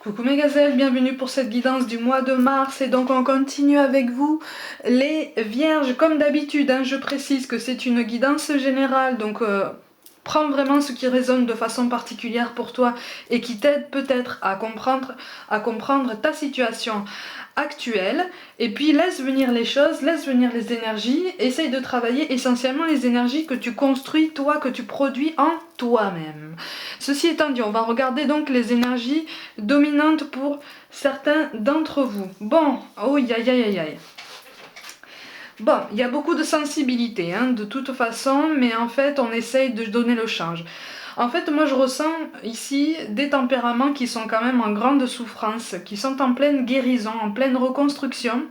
Coucou mes gazelles, bienvenue pour cette guidance du mois de mars et donc on continue avec vous les vierges comme d'habitude, je précise que c'est une guidance générale donc prends vraiment ce qui résonne de façon particulière pour toi et qui t'aide peut-être à comprendre ta situation actuelle et puis laisse venir les choses, laisse venir les énergies, essaye de travailler essentiellement les énergies que tu construis toi, que tu produis en toi-même. Ceci étant dit, on va regarder donc les énergies dominantes pour certains d'entre vous. Bon, oh aïe aïe aïe aïe. Bon, il y a beaucoup de sensibilité, de toute façon, mais en fait, on essaye de donner le change. En fait, moi, je ressens ici des tempéraments qui sont quand même en grande souffrance, qui sont en pleine guérison, en pleine reconstruction.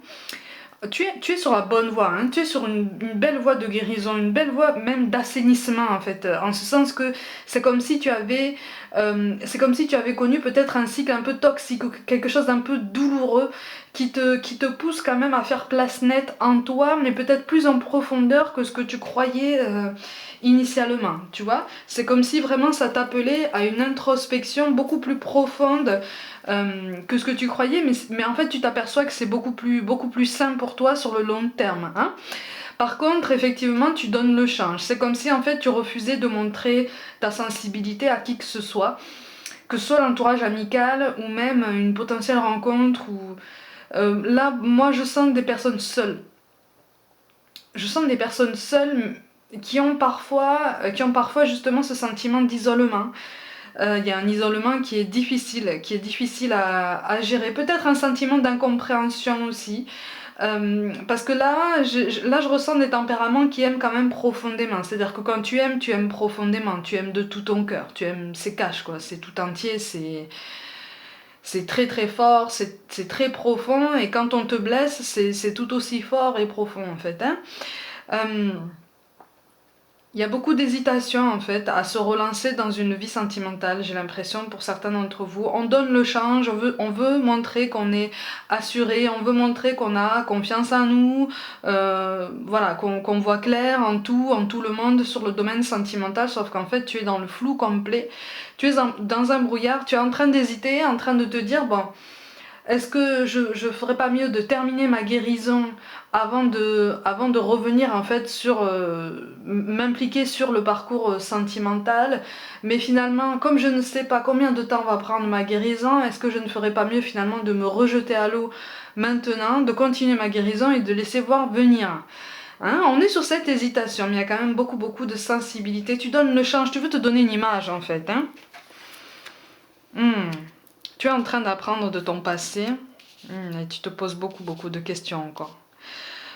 Tu es sur la bonne voie, tu es sur une belle voie de guérison, une belle voie même d'assainissement en fait, en ce sens que c'est comme si tu avais, c'est comme si tu avais connu peut-être un cycle un peu toxique ou quelque chose d'un peu douloureux qui te pousse quand même à faire place nette en toi, mais peut-être plus en profondeur que ce que tu croyais initialement, tu vois. C'est comme si vraiment ça t'appelait à une introspection beaucoup plus profonde que ce que tu croyais, mais en fait tu t'aperçois que c'est beaucoup plus sain pour toi sur le long terme. Par contre, effectivement, tu donnes le change. C'est comme si en fait tu refusais de montrer ta sensibilité à qui que ce soit l'entourage amical ou même une potentielle rencontre. Là, moi je sens des personnes seules. Je sens des personnes seules qui ont parfois justement ce sentiment d'isolement. Il y a un isolement qui est difficile à gérer. Peut-être un sentiment d'incompréhension aussi. Parce que là je ressens des tempéraments qui aiment quand même profondément. C'est-à-dire que quand tu aimes profondément. Tu aimes de tout ton cœur. Tu aimes, c'est cash quoi. C'est tout entier. C'est très très fort. C'est très profond. Et quand on te blesse, c'est tout aussi fort et profond en fait. Il y a beaucoup d'hésitation en fait à se relancer dans une vie sentimentale, j'ai l'impression pour certains d'entre vous. On donne le change, on veut montrer qu'on est assuré, on veut montrer qu'on a confiance en nous, voilà, qu'on voit clair en tout le monde sur le domaine sentimental, sauf qu'en fait tu es dans le flou complet, tu es dans un brouillard, tu es en train d'hésiter, en train de te dire bon... Est-ce que je ferais pas mieux de terminer ma guérison avant de revenir en fait sur m'impliquer sur le parcours sentimental, mais finalement comme je ne sais pas combien de temps va prendre ma guérison, est-ce que je ne ferais pas mieux finalement de me rejeter à l'eau maintenant, de continuer ma guérison et de laisser voir venir. On est sur cette hésitation, mais il y a quand même beaucoup de sensibilité. Tu donnes le change, tu veux te donner une image en fait. Tu es en train d'apprendre de ton passé et tu te poses beaucoup de questions encore.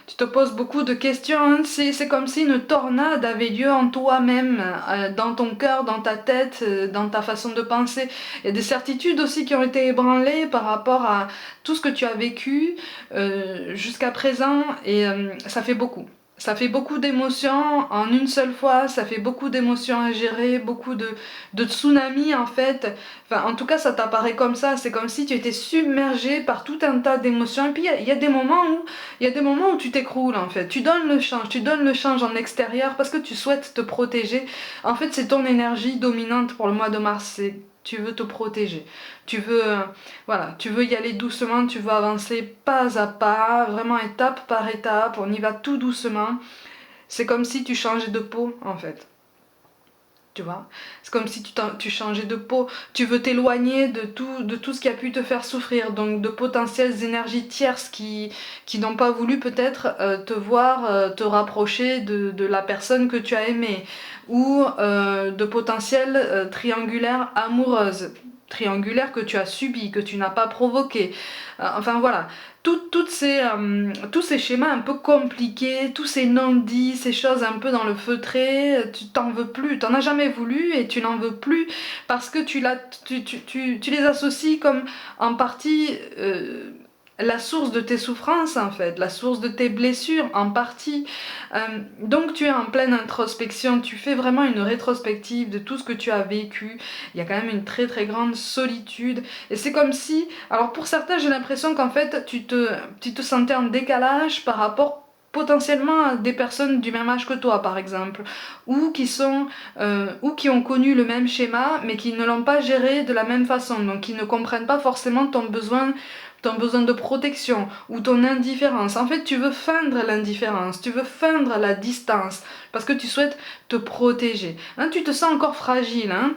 Tu te poses beaucoup de questions, c'est comme si une tornade avait lieu en toi-même, dans ton cœur, dans ta tête, dans ta façon de penser. Il y a des certitudes aussi qui ont été ébranlées par rapport à tout ce que tu as vécu jusqu'à présent et ça fait beaucoup. Ça fait beaucoup d'émotions en une seule fois, ça fait beaucoup d'émotions à gérer, beaucoup de tsunamis en fait. Enfin, en tout cas, ça t'apparaît comme ça, c'est comme si tu étais submergé par tout un tas d'émotions. Et puis, il y a des moments où tu t'écroules en fait. Tu donnes le change en extérieur parce que tu souhaites te protéger. En fait, c'est ton énergie dominante pour le mois de mars, tu veux te protéger. Tu veux, voilà, tu veux y aller doucement, tu veux avancer pas à pas, vraiment étape par étape, on y va tout doucement. C'est comme si tu changeais de peau en fait. Tu vois, c'est comme si tu changeais de peau, tu veux t'éloigner de tout ce qui a pu te faire souffrir, donc de potentielles énergies tierces qui n'ont pas voulu peut-être te voir te rapprocher de la personne que tu as aimée, ou de potentielles triangulaires amoureuses, triangulaires que tu as subies, que tu n'as pas provoquées. Enfin voilà, tous ces schémas un peu compliqués, tous ces non-dits, ces choses un peu dans le feutré, tu t'en veux plus, t'en as jamais voulu et tu n'en veux plus parce que tu les associes comme en partie la source de tes souffrances en fait, la source de tes blessures en partie. Donc tu es en pleine introspection, tu fais vraiment une rétrospective de tout ce que tu as vécu. Il y a quand même une très grande solitude et c'est comme si, alors pour certains j'ai l'impression qu'en fait tu te sentais en décalage par rapport potentiellement des personnes du même âge que toi par exemple, ou ou qui ont connu le même schéma mais qui ne l'ont pas géré de la même façon, donc qui ne comprennent pas forcément ton besoin de protection ou ton indifférence. En fait, tu veux feindre l'indifférence, tu veux feindre la distance parce que tu souhaites te protéger. Hein, tu te sens encore fragile, hein,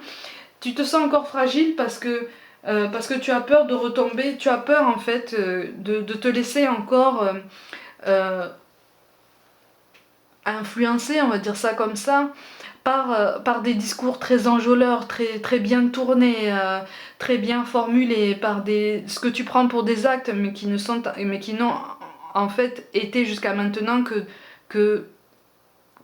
tu te sens encore fragile parce que tu as peur de retomber, tu as peur en fait de te laisser encore euh, influencer, on va dire ça comme ça, par des discours très enjôleurs, très bien tournés, très bien formulés, ce que tu prends pour des actes mais qui n'ont en fait été jusqu'à maintenant que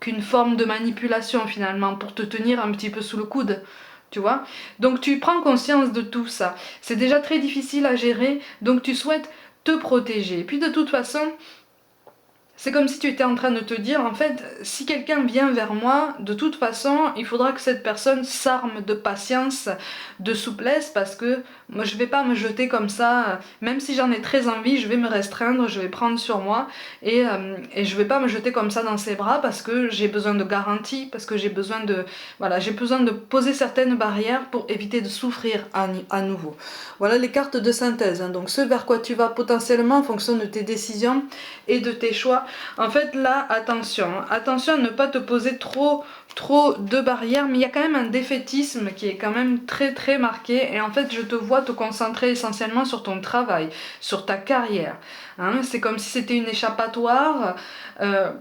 qu'une forme de manipulation finalement pour te tenir un petit peu sous le coude. Tu vois? Donc tu prends conscience de tout ça. C'est déjà très difficile à gérer, donc tu souhaites te protéger. Et puis de toute façon, c'est comme si tu étais en train de te dire, en fait, si quelqu'un vient vers moi, de toute façon, il faudra que cette personne s'arme de patience, de souplesse, parce que moi, je vais pas me jeter comme ça, même si j'en ai très envie, je vais me restreindre, je vais prendre sur moi, et je vais pas me jeter comme ça dans ses bras, parce que j'ai besoin de garanties, parce que voilà, j'ai besoin de poser certaines barrières pour éviter de souffrir à nouveau. Voilà les cartes de synthèse, hein. Donc ce vers quoi tu vas potentiellement en fonction de tes décisions et de tes choix. En fait là, attention, hein. Attention à ne pas te poser trop de barrières, mais il y a quand même un défaitisme qui est quand même très marqué, et en fait je te vois te concentrer essentiellement sur ton travail, sur ta carrière, hein. C'est comme si c'était une échappatoire,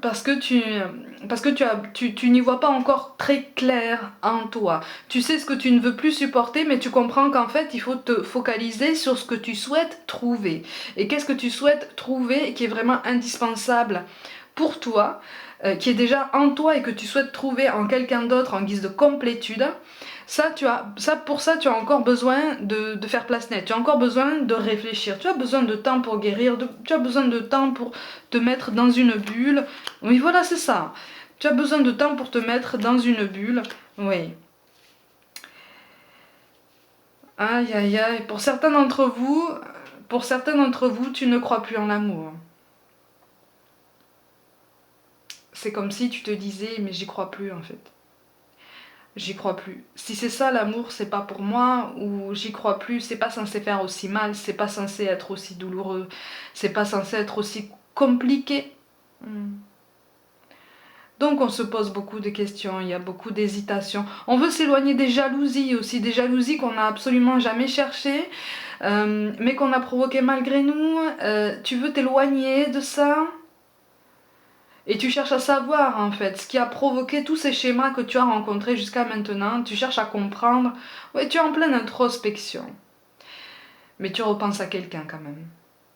parce que tu n'y vois pas encore très clair en toi. Tu sais ce que tu ne veux plus supporter, mais tu comprends qu'en fait il faut te focaliser sur ce que tu souhaites trouver. Et qu'est-ce que tu souhaites trouver qui est vraiment indispensable pour toi, qui est déjà en toi et que tu souhaites trouver en quelqu'un d'autre en guise de complétude. Pour ça, tu as encore besoin de faire place nette, tu as encore besoin de réfléchir, tu as besoin de temps pour guérir, tu as besoin de temps pour te mettre dans une bulle. Oui, voilà, c'est ça. Tu as besoin de temps pour te mettre dans une bulle. Oui. Aïe, aïe, aïe. Pour certains d'entre vous, tu ne crois plus en l'amour. C'est comme si tu te disais, mais j'y crois plus en fait. J'y crois plus. Si c'est ça l'amour, c'est pas pour moi, ou j'y crois plus, c'est pas censé faire aussi mal, c'est pas censé être aussi douloureux, c'est pas censé être aussi compliqué. Hmm. Donc on se pose beaucoup de questions, il y a beaucoup d'hésitations. On veut s'éloigner des jalousies aussi, des jalousies qu'on n'a absolument jamais cherchées, mais qu'on a provoquées malgré nous. Tu veux t'éloigner de ça? Et tu cherches à savoir en fait ce qui a provoqué tous ces schémas que tu as rencontrés jusqu'à maintenant. Tu cherches à comprendre. Ouais, tu es en pleine introspection. Mais tu repenses à quelqu'un quand même.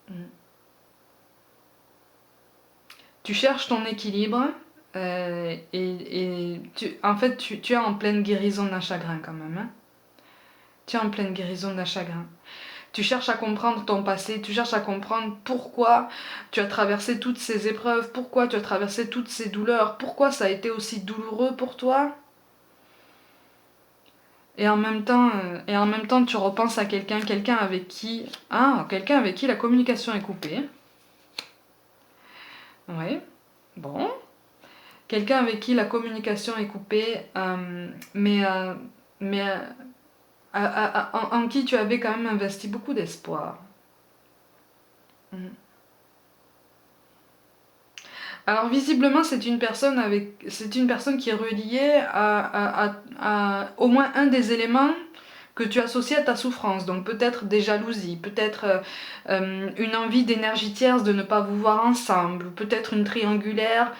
Mm. Tu cherches ton équilibre. En fait, tu es en pleine guérison d'un chagrin quand même. Hein. Tu es en pleine guérison d'un chagrin. Tu cherches à comprendre ton passé, tu cherches à comprendre pourquoi tu as traversé toutes ces épreuves, pourquoi tu as traversé toutes ces douleurs, pourquoi ça a été aussi douloureux pour toi. Et en même temps, tu repenses à quelqu'un quelqu'un avec qui la communication est coupée. Oui, bon. Quelqu'un avec qui la communication est coupée, mais, mais en qui tu avais quand même investi beaucoup d'espoir. Mm. Alors visiblement c'est une personne qui est reliée à au moins un des éléments que tu associes à ta souffrance. Donc peut-être des jalousies, peut-être une envie d'énergie tierce de ne pas vous voir ensemble, peut-être une triangulaire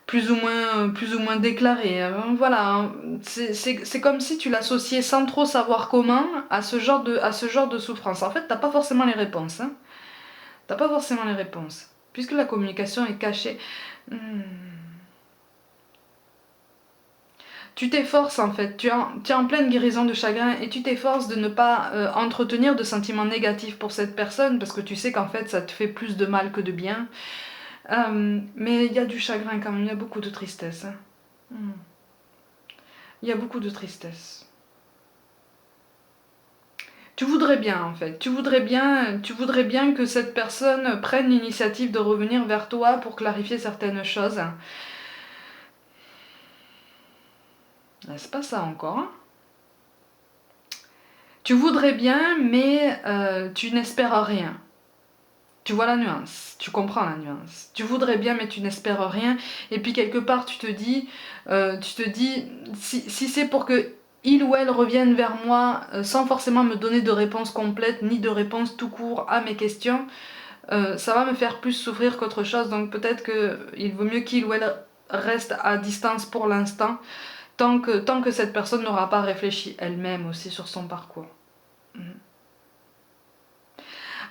plus ou moins déclarée. Voilà, hein. C'est comme si tu l'associais sans trop savoir comment à ce genre de souffrance. En fait, t'as pas forcément les réponses. Hein. T'as pas forcément les réponses. Puisque la communication est cachée. Hmm. Tu t'efforces en fait, tu es en pleine guérison de chagrin et tu t'efforces de ne pas entretenir de sentiments négatifs pour cette personne parce que tu sais qu'en fait ça te fait plus de mal que de bien. Mais il y a du chagrin quand même, il y a beaucoup de tristesse. Hein. Hmm. Il y a beaucoup de tristesse. Tu voudrais bien en fait, tu voudrais bien que cette personne prenne l'initiative de revenir vers toi pour clarifier certaines choses. C'est pas ça encore, hein. Tu voudrais bien, mais tu n'espères rien. Tu vois la nuance, tu comprends la nuance. Tu voudrais bien, mais tu n'espères rien. Et puis quelque part, si c'est pour que il ou elle revienne vers moi sans forcément me donner de réponse complète, ni de réponse tout court à mes questions, ça va me faire plus souffrir qu'autre chose. Donc peut-être qu'il vaut mieux qu'il ou elle reste à distance pour l'instant, tant que cette personne n'aura pas réfléchi elle-même aussi sur son parcours.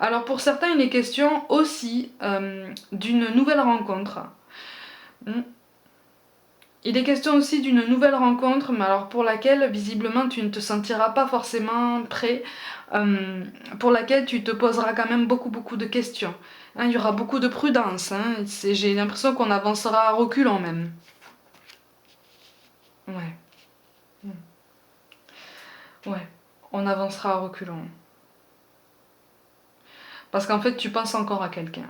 Alors pour certains, il est question aussi d'une nouvelle rencontre. Il est question aussi d'une nouvelle rencontre, mais alors pour laquelle visiblement tu ne te sentiras pas forcément prêt, pour laquelle tu te poseras quand même beaucoup de questions. Hein, il y aura beaucoup de prudence, hein, j'ai l'impression qu'on avancera à reculons même. Ouais. Ouais, on avancera à reculons. Parce qu'en fait tu penses encore à quelqu'un.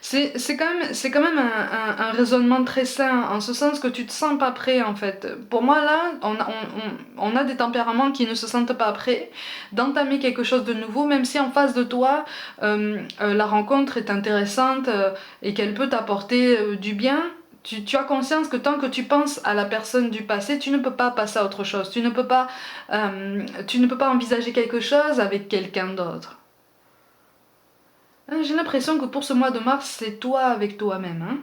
C'est quand même un raisonnement très sain, en ce sens que tu te sens pas prêt en fait. Pour moi là, on a des tempéraments qui ne se sentent pas prêts d'entamer quelque chose de nouveau, même si en face de toi, la rencontre est intéressante et qu'elle peut t'apporter du bien. Tu as conscience que tant que tu penses à la personne du passé, tu ne peux pas passer à autre chose. Tu ne peux pas envisager quelque chose avec quelqu'un d'autre. J'ai l'impression que pour ce mois de mars, c'est toi avec toi-même. Hein,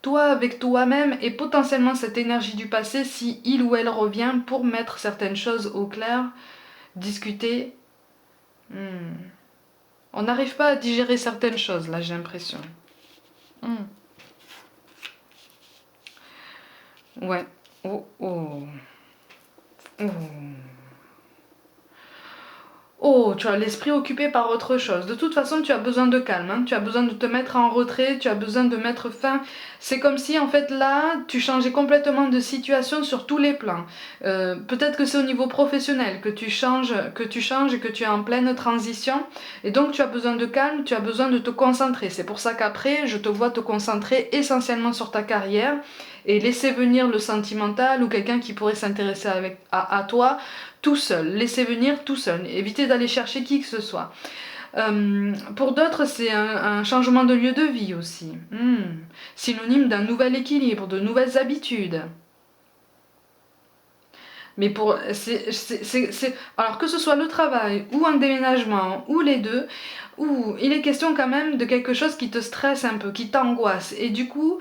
toi avec toi-même et potentiellement cette énergie du passé si il ou elle revient pour mettre certaines choses au clair, discuter. On n'arrive pas à digérer certaines choses, là, j'ai l'impression. Ouais. Oh, oh. Oh. Oh, tu as l'esprit occupé par autre chose. De toute façon, tu as besoin de calme, hein. Tu as besoin de te mettre en retrait, tu as besoin de mettre fin. C'est comme si, en fait, là, tu changeais complètement de situation sur tous les plans. Peut-être que c'est au niveau professionnel que tu changes et que tu es en pleine transition. Et donc, tu as besoin de calme, tu as besoin de te concentrer. C'est pour ça qu'après, je te vois te concentrer essentiellement sur ta carrière et laisser venir le sentimental ou quelqu'un qui pourrait s'intéresser à toi tout seul, laisser venir tout seul, éviter d'aller chercher qui que ce soit. Pour d'autres, c'est un changement de lieu de vie aussi. Synonyme d'un nouvel équilibre, de nouvelles habitudes. Mais alors que ce soit le travail ou un déménagement ou les deux, il est question quand même de quelque chose qui te stresse un peu, qui t'angoisse. Et du coup,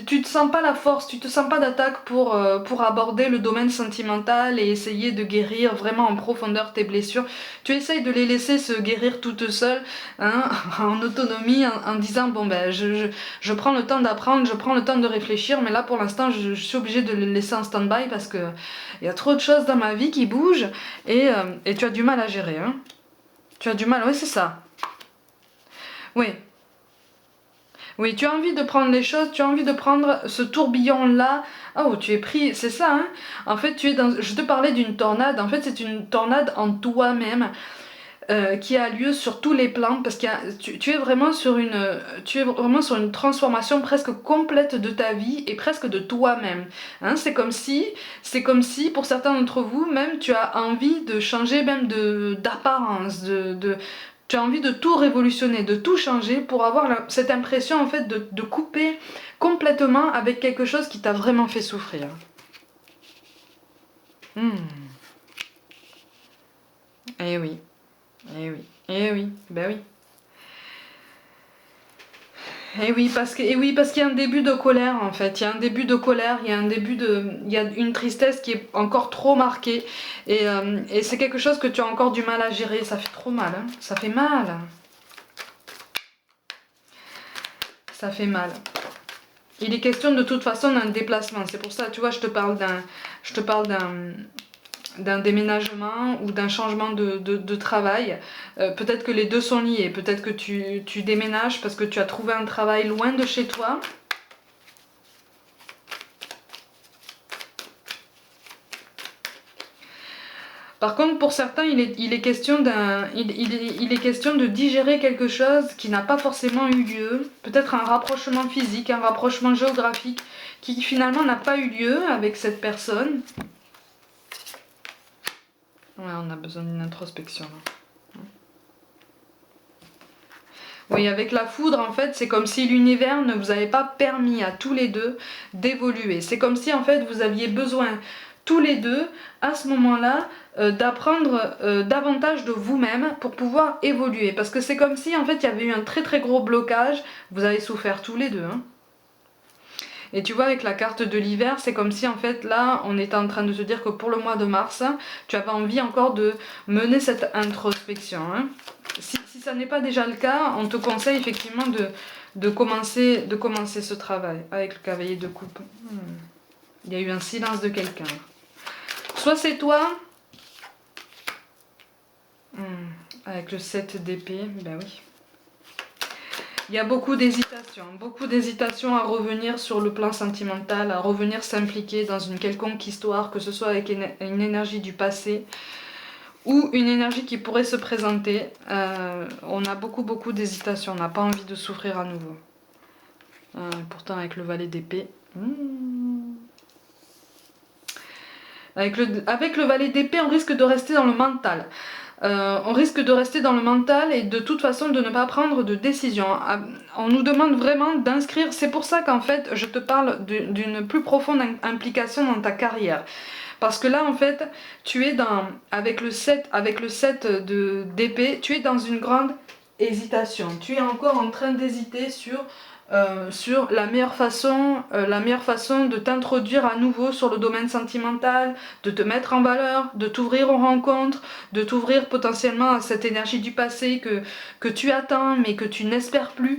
tu te sens pas la force, tu te sens pas d'attaque pour aborder le domaine sentimental et essayer de guérir vraiment en profondeur tes blessures. Tu essayes de les laisser se guérir toutes seules, hein, en autonomie, en disant bon ben je prends le temps d'apprendre, je prends le temps de réfléchir, mais là pour l'instant je suis obligée de le laisser en stand-by parce que il y a trop de choses dans ma vie qui bougent et tu as du mal à gérer. Hein. Tu as du mal, oui c'est ça. Oui. Oui, tu as envie de prendre les choses, tu as envie de prendre ce tourbillon-là. Oh, tu es pris, c'est ça, hein. En fait, je te parlais d'une tornade, en fait, c'est une tornade en toi-même qui a lieu sur tous les plans, parce que tu es vraiment sur une transformation presque complète de ta vie et presque de toi-même. Hein, c'est comme si, pour certains d'entre vous, même, tu as envie de changer même d'apparence, tu as envie de tout révolutionner, de tout changer pour avoir cette impression en fait de couper complètement avec quelque chose qui t'a vraiment fait souffrir. Eh oui, eh oui, eh oui, ben oui. Et oui, parce qu'il y a un début de colère en fait, il y a un début de colère, il y a une tristesse qui est encore trop marquée et c'est quelque chose que tu as encore du mal à gérer, ça fait trop mal, hein. Ça fait mal. Ça fait mal. Il est question de toute façon d'un déplacement, c'est pour ça, tu vois, je te parle d'un déménagement ou d'un changement de travail. Peut-être que les deux sont liés, peut-être que tu déménages parce que tu as trouvé un travail loin de chez toi. Par contre, pour certains, il est question il est question de digérer quelque chose qui n'a pas forcément eu lieu. Peut-être un rapprochement physique, un rapprochement géographique qui finalement n'a pas eu lieu avec cette personne. Ouais, on a besoin d'une introspection là. Oui, avec la foudre, en fait, c'est comme si l'univers ne vous avait pas permis à tous les deux d'évoluer. C'est comme si, en fait, vous aviez besoin, tous les deux, à ce moment-là, d'apprendre davantage de vous-même pour pouvoir évoluer. Parce que c'est comme si, en fait, il y avait eu un très très gros blocage. Vous avez souffert tous les deux, hein. Et tu vois, avec la carte de l'hiver, c'est comme si, en fait, là, on était en train de te dire que pour le mois de mars, tu avais envie encore de mener cette introspection, hein. Si ça n'est pas déjà le cas, on te conseille effectivement de commencer ce travail avec le cavalier de coupe. Il y a eu un silence de quelqu'un. Soit c'est toi, avec le 7 d'épée, ben oui. Il y a beaucoup d'hésitation à revenir sur le plan sentimental, à revenir s'impliquer dans une quelconque histoire, que ce soit avec une énergie du passé ou une énergie qui pourrait se présenter. On a beaucoup d'hésitation, on n'a pas envie de souffrir à nouveau. Pourtant avec le valet d'épée... Avec le valet d'épée, on risque de rester dans le mental. On risque de rester dans le mental et de toute façon de ne pas prendre de décision. On nous demande vraiment d'inscrire, c'est pour ça qu'en fait je te parle d'une plus profonde implication dans ta carrière. Parce que là en fait, tu es avec le 7 d'épée, tu es dans une grande hésitation. Tu es encore en train d'hésiter sur la meilleure façon de t'introduire à nouveau sur le domaine sentimental, de te mettre en valeur, de t'ouvrir aux rencontres, de t'ouvrir potentiellement à cette énergie du passé que tu attends mais que tu n'espères plus.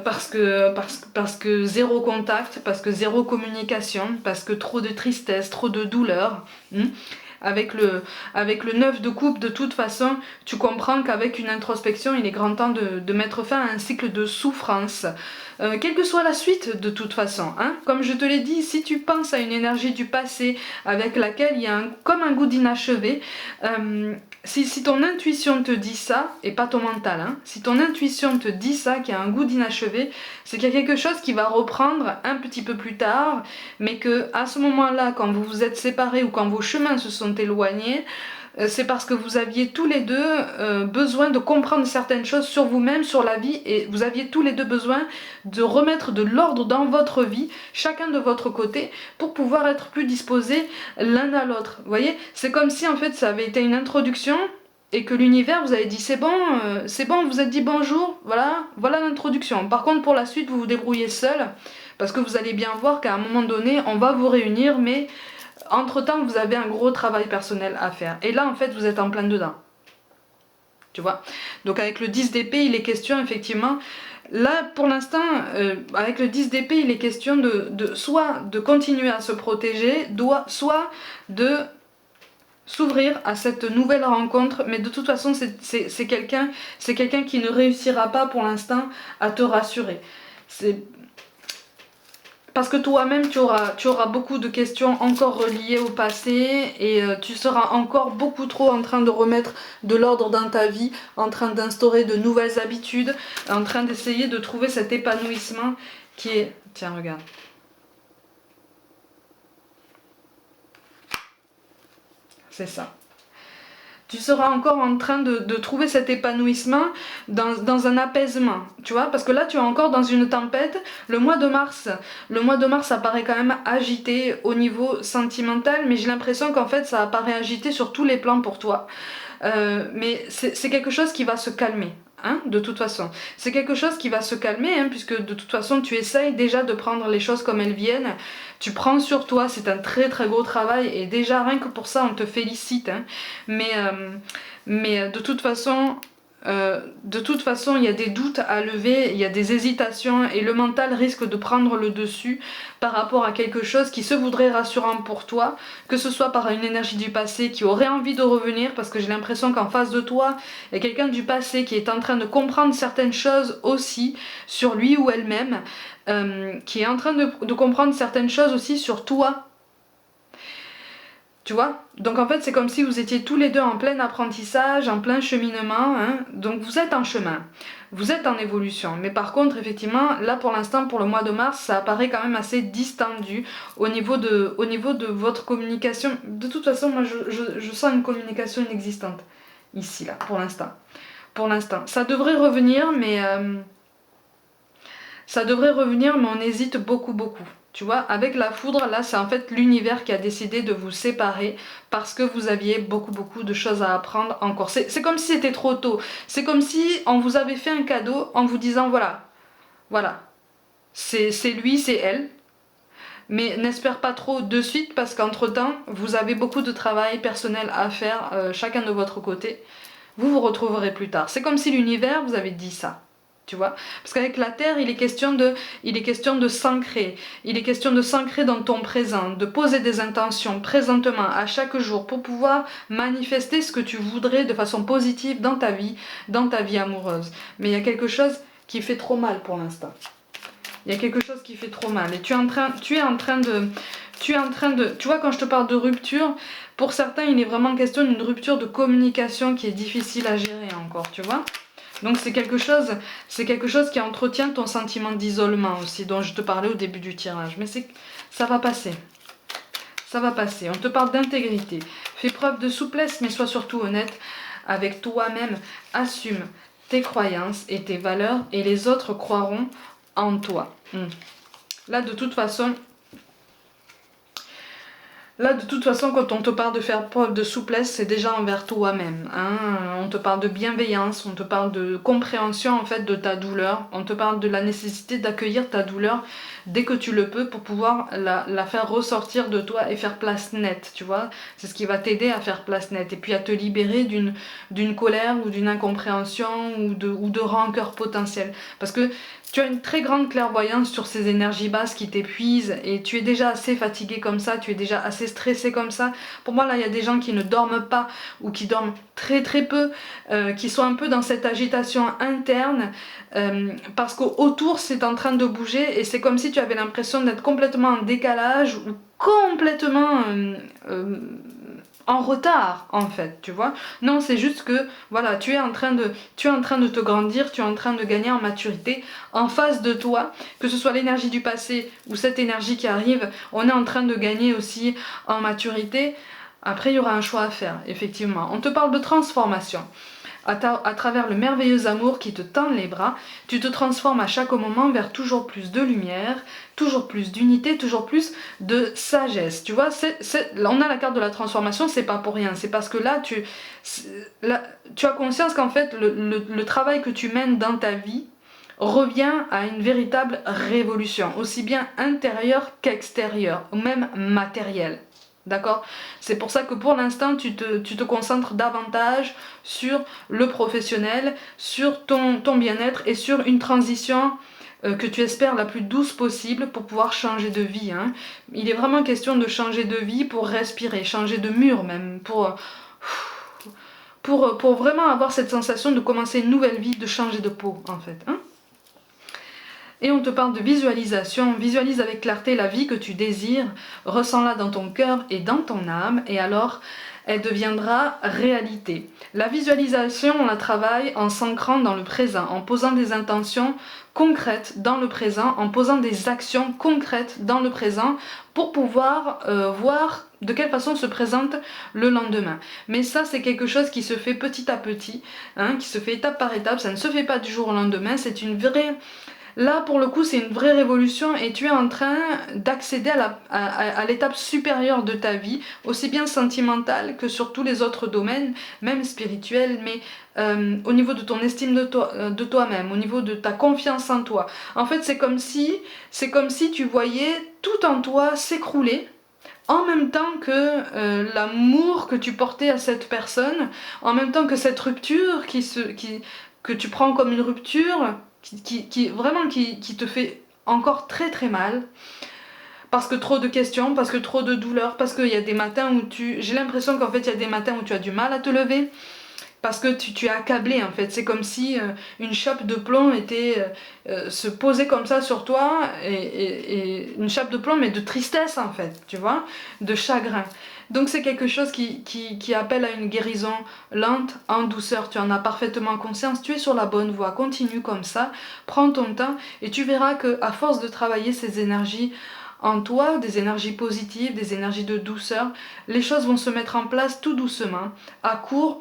Parce que zéro contact, parce que zéro communication, parce que trop de tristesse, trop de douleur. Avec le 9 de coupe, de toute façon, tu comprends qu'avec une introspection, il est grand temps de mettre fin à un cycle de souffrance. Quelle que soit la suite, de toute façon. Hein. Comme je te l'ai dit, si tu penses à une énergie du passé avec laquelle il y a comme un goût d'inachevé, si ton intuition te dit ça, et pas ton mental, hein, si ton intuition te dit ça, qu'il y a un goût d'inachevé, c'est qu'il y a quelque chose qui va reprendre un petit peu plus tard, mais que à ce moment-là, quand vous vous êtes séparés ou quand vos chemins se sont éloignés, c'est parce que vous aviez tous les deux besoin de comprendre certaines choses sur vous-même, sur la vie, et vous aviez tous les deux besoin de remettre de l'ordre dans votre vie, chacun de votre côté, pour pouvoir être plus disposés l'un à l'autre. Vous voyez, c'est comme si en fait ça avait été une introduction et que l'univers vous avait dit c'est bon, vous êtes dit bonjour, voilà l'introduction. Par contre pour la suite vous vous débrouillez seul, parce que vous allez bien voir qu'à un moment donné on va vous réunir, mais entre-temps, vous avez un gros travail personnel à faire. Et là, en fait, vous êtes en plein dedans. Tu vois? Donc avec le 10 d'épée, il est question, effectivement... Là, pour l'instant, avec le 10 d'épée, il est question soit de continuer à se protéger, soit de s'ouvrir à cette nouvelle rencontre. Mais de toute façon, c'est quelqu'un qui ne réussira pas pour l'instant à te rassurer. Parce que toi-même, tu auras beaucoup de questions encore reliées au passé et tu seras encore beaucoup trop en train de remettre de l'ordre dans ta vie, en train d'instaurer de nouvelles habitudes, en train d'essayer de trouver cet épanouissement qui est... Tiens, regarde. C'est ça. Tu seras encore en train de trouver cet épanouissement dans un apaisement, tu vois, parce que là tu es encore dans une tempête. Le mois de mars apparaît quand même agité au niveau sentimental, mais j'ai l'impression qu'en fait ça apparaît agité sur tous les plans pour toi. Mais c'est quelque chose qui va se calmer. Hein, de toute façon, c'est quelque chose qui va se calmer, hein, puisque de toute façon tu essayes déjà de prendre les choses comme elles viennent, tu prends sur toi, c'est un très très gros travail et déjà rien que pour ça on te félicite, hein. Mais de toute façon il y a des doutes à lever, il y a des hésitations et le mental risque de prendre le dessus par rapport à quelque chose qui se voudrait rassurant pour toi, que ce soit par une énergie du passé qui aurait envie de revenir, parce que j'ai l'impression qu'en face de toi, il y a quelqu'un du passé qui est en train de comprendre certaines choses aussi sur lui ou elle-même, qui est en train de comprendre certaines choses aussi sur toi. Tu vois? Donc en fait c'est comme si vous étiez tous les deux en plein apprentissage, en plein cheminement, hein. Donc vous êtes en chemin, vous êtes en évolution. Mais par contre effectivement là pour l'instant pour le mois de mars ça apparaît quand même assez distendu au niveau de votre communication. De toute façon moi je sens une communication inexistante ici là pour l'instant. Pour l'instant. Ça devrait revenir mais on hésite beaucoup beaucoup. Tu vois, avec la foudre, là, c'est en fait l'univers qui a décidé de vous séparer parce que vous aviez beaucoup de choses à apprendre encore. C'est comme si c'était trop tôt. C'est comme si on vous avait fait un cadeau en vous disant, voilà, c'est lui, c'est elle. Mais n'espère pas trop de suite parce qu'entre-temps, vous avez beaucoup de travail personnel à faire, chacun de votre côté. Vous vous retrouverez plus tard. C'est comme si l'univers vous avait dit ça. Tu vois, parce qu'avec la terre il est question de s'ancrer, il est question de s'ancrer dans ton présent, de poser des intentions présentement à chaque jour pour pouvoir manifester ce que tu voudrais de façon positive dans ta vie amoureuse. Mais il y a quelque chose qui fait trop mal pour l'instant. Il y a quelque chose qui fait trop mal et tu es en train de, tu vois, quand je te parle de rupture, pour certains il est vraiment question d'une rupture de communication qui est difficile à gérer encore, tu vois. Donc c'est quelque chose qui entretient ton sentiment d'isolement aussi, dont je te parlais au début du tirage. Mais ça va passer. Ça va passer. On te parle d'intégrité. Fais preuve de souplesse, mais sois surtout honnête avec toi-même. Assume tes croyances et tes valeurs, et les autres croiront en toi. Là, de toute façon, quand on te parle de faire preuve de souplesse, c'est déjà envers toi-même. Hein. On te parle de bienveillance, on te parle de compréhension en fait de ta douleur. On te parle de la nécessité d'accueillir ta douleur dès que tu le peux pour pouvoir la faire ressortir de toi et faire place nette, tu vois. C'est ce qui va t'aider à faire place nette et puis à te libérer d'une colère ou d'une incompréhension ou de rancœur potentielle. Parce que tu as une très grande clairvoyance sur ces énergies basses qui t'épuisent et tu es déjà assez fatigué comme ça, tu es déjà assez stressé comme ça. Pour moi là il y a des gens qui ne dorment pas ou qui dorment très peu, qui sont un peu dans cette agitation interne parce qu'autour c'est en train de bouger et c'est comme si tu avais l'impression d'être complètement en décalage ou complètement en retard en fait, tu vois. Non, c'est juste que voilà, tu es en train de te grandir, tu es en train de gagner en maturité. En face de toi, que ce soit l'énergie du passé ou cette énergie qui arrive, on est en train de gagner aussi en maturité. Après, il y aura un choix à faire, effectivement. On te parle de transformation. À travers le merveilleux amour qui te tend les bras, tu te transformes à chaque moment vers toujours plus de lumière, toujours plus d'unité, toujours plus de sagesse. Tu vois, on a la carte de la transformation, c'est pas pour rien. C'est parce que là, tu as conscience qu'en fait, le travail que tu mènes dans ta vie revient à une véritable révolution, aussi bien intérieure qu'extérieure, ou même matérielle. D'accord? C'est pour ça que pour l'instant, tu te concentres davantage sur le professionnel, sur ton bien-être et sur une transition que tu espères la plus douce possible pour pouvoir changer de vie. Hein. Il est vraiment question de changer de vie pour respirer, changer de mur même, pour vraiment avoir cette sensation de commencer une nouvelle vie, de changer de peau en fait. Hein. Et on te parle de visualisation, visualise avec clarté la vie que tu désires, ressens-la dans ton cœur et dans ton âme, et alors elle deviendra réalité. La visualisation, on la travaille en s'ancrant dans le présent, en posant des intentions concrètes dans le présent, en posant des actions concrètes dans le présent pour pouvoir voir de quelle façon se présente le lendemain. Mais ça, c'est quelque chose qui se fait petit à petit, hein, qui se fait étape par étape, ça ne se fait pas du jour au lendemain, c'est une vraie... Là, pour le coup, c'est une vraie révolution et tu es en train d'accéder à l'étape supérieure de ta vie, aussi bien sentimentale que sur tous les autres domaines, même spirituels, mais au niveau de ton estime de toi-même, au niveau de ta confiance en toi. En fait, c'est comme si tu voyais tout en toi s'écrouler, en même temps que l'amour que tu portais à cette personne, en même temps que cette rupture que tu prends comme une rupture, qui te fait encore très mal parce que trop de questions, parce que trop de douleurs, parce qu'il y a des matins où j'ai l'impression qu'en fait il y a des matins où tu as du mal à te lever parce que tu es accablé en fait, c'est comme si une chape de plomb se posait comme ça sur toi et une chape de plomb mais de tristesse en fait, tu vois, de chagrin. Donc c'est quelque chose qui appelle à une guérison lente, en douceur. Tu en as parfaitement conscience, tu es sur la bonne voie. Continue comme ça, prends ton temps et tu verras que à force de travailler ces énergies en toi, des énergies positives, des énergies de douceur, les choses vont se mettre en place tout doucement, à court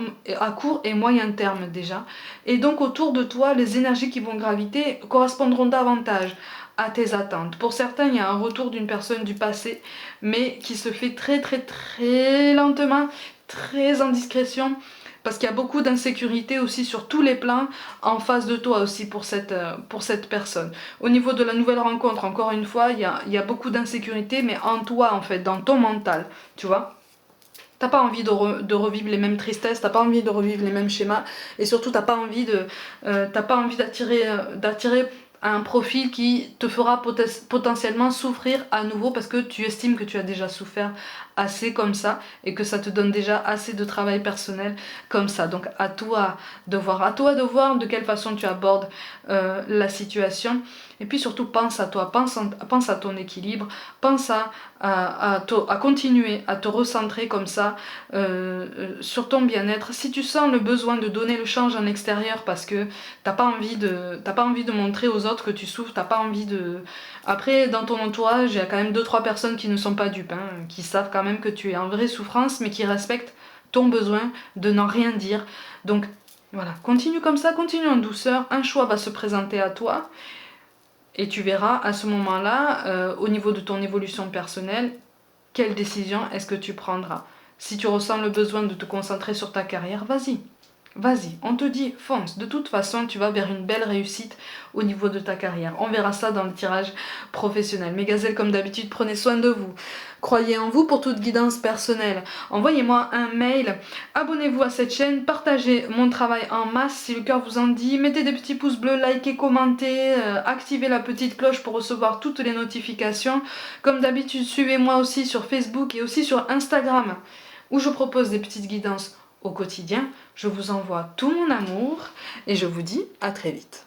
et moyen terme déjà. Et donc autour de toi, les énergies qui vont graviter correspondront davantage à tes attentes. Pour certains, il y a un retour d'une personne du passé, mais qui se fait très très très lentement, très en discrétion, parce qu'il y a beaucoup d'insécurité aussi sur tous les plans en face de toi aussi pour cette personne. Au niveau de la nouvelle rencontre, encore une fois, il y a beaucoup d'insécurité, mais en toi en fait, dans ton mental, tu vois. T'as pas envie de revivre les mêmes tristesses, t'as pas envie de revivre les mêmes schémas, et surtout t'as pas envie d'attirer un profil qui te fera potentiellement souffrir à nouveau parce que tu estimes que tu as déjà souffert assez comme ça et que ça te donne déjà assez de travail personnel comme ça. Donc à toi de voir de quelle façon tu abordes la situation. Et puis surtout pense à toi, pense à ton équilibre, pense à continuer à te recentrer comme ça sur ton bien-être. Si tu sens le besoin de donner le change en extérieur parce que t'as pas envie de montrer aux autres que tu souffres, t'as pas envie de... Après, dans ton entourage, il y a quand même 2-3 personnes qui ne sont pas dupes, hein, qui savent quand même que tu es en vraie souffrance, mais qui respectent ton besoin de n'en rien dire. Donc voilà, continue comme ça, continue en douceur, un choix va se présenter à toi, et tu verras à ce moment-là, au niveau de ton évolution personnelle, quelle décision est-ce que tu prendras. Si tu ressens le besoin de te concentrer sur ta carrière, vas-y. Vas-y, on te dit fonce. De toute façon, tu vas vers une belle réussite au niveau de ta carrière. On verra ça dans le tirage professionnel. Mes gazelles, comme d'habitude, prenez soin de vous. Croyez en vous pour toute guidance personnelle. Envoyez-moi un mail. Abonnez-vous à cette chaîne. Partagez mon travail en masse si le cœur vous en dit. Mettez des petits pouces bleus, likez, commentez. Activez la petite cloche pour recevoir toutes les notifications. Comme d'habitude, suivez-moi aussi sur Facebook et aussi sur Instagram où je propose des petites guidances au quotidien. Je vous envoie tout mon amour et je vous dis à très vite.